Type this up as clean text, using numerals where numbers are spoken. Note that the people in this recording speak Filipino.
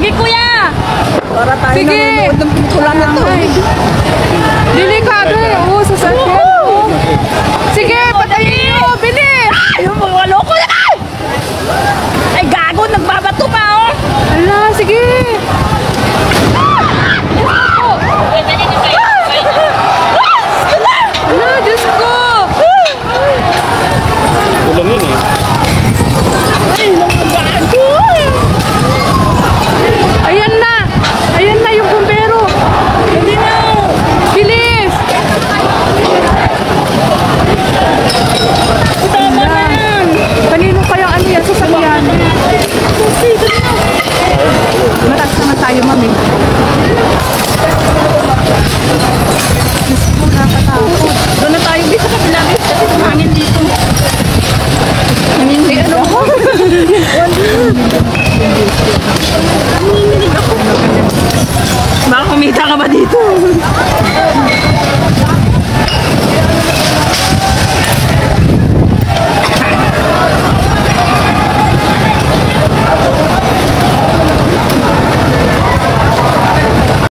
Sige, kuya! Para tayo Sige. nanonood ng pelikula na to. Delikado eh. Oo, sasakyan. Sige, patayin mo. Bilis! Ayun, mga loko naman! Ay, gago, nagbabato pa, oh! Ala, sige. Ala, Diyos ko. Ulang yun eh. Ay, mga gago! Ayan na. Ayan na yung bumbero. Hindi na! Bilis. Tama na yan! Kanino kaya ano yan sasakyan? Mataas naman tayo, mami. Diyos ko, nakatakot. Doon na tayo bisa sa pinabis kasi hangin dito. Hindi, ano ko? Baka kumita ka ba dito?